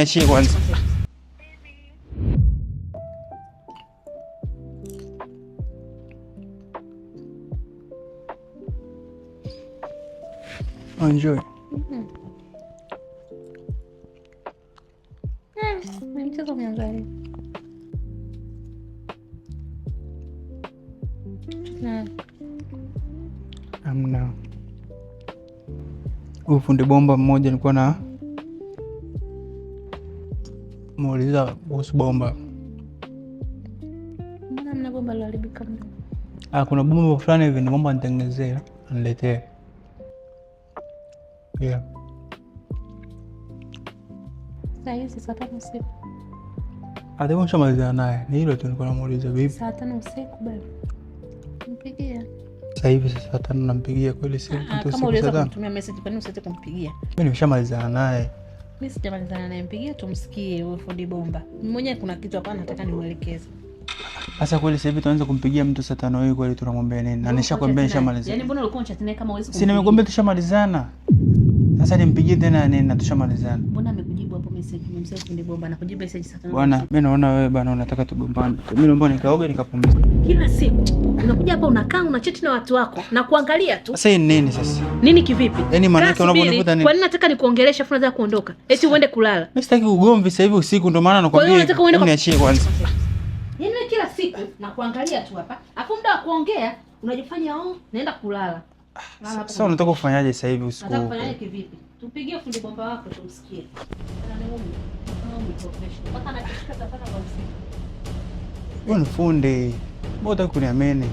Achie kwanza. Enjoy. Mchezo umeangalia. Amna. Fundi bomba mmoja nilikuwa na muuliza kuhusu bomba. Mna bomba liharibika mno. Kuna bomba fulani hivi ni bomba nitengenezee, niletee. Yeah. Saa hizi saa 5 usiku. Atakuwa shamalizana naye. Ni hilo tu nilikuwa namuuliza vipi. Saa 5 usiku bado. Mpigia. Sasa hivi saa 5 nampigia kweli simu. Kama uliweza kumtumia message kwa nini usitaki kumpigia? Mimi nimeshamalizana naye. Mimi sijamalizana naye, mpigie tumsikie huyo fundi bomba. Mmoja kuna kitu hapa nataka nimuelekeze. Sasa kweli sasa hivi tuanze kumpigia mtu saa 5 hivi kweli tunamwambia nini? Na nishakwambia nishamalizana. Yaani mbona ulikuwa unachat naye kama uwezi kumpigia? Si nimekuambia tushamalizana. Sasa nimpigie tena nini na tushamalizana. Mbona amekujibu hapo message? Nimemsema fundi bomba na kujibu message saa 5. Bwana, mimi naona wewe bwana unataka tugombane. Mimi naomba nikaoge nikapumzike. Kila siku unakuja hapa unakaa unachati na watu wako na kuangalia tu. Sasa hii nini sasa? Nini kivipi? Yaani maana yake unaponivuta nini? Kwa nini nataka nikuongelesha afu unataka kuondoka? Eti uende kulala. Mimi sitaki ugomvi sasa hivi usiku ndio maana nakwambia. Niachie kwanza. Yaani kila siku na kuangalia tu hapa. Afu muda wa kuongea unajifanya naenda kulala. Sasa unataka kufanyaje sasa hivi usiku? Nataka kufanyaje kivipi? Tupigie fundi bomba wako tumsikie. Wewe ni fundi. Mbona unataka kuniamini?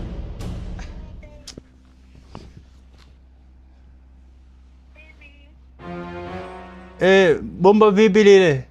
Bomba vipi lile?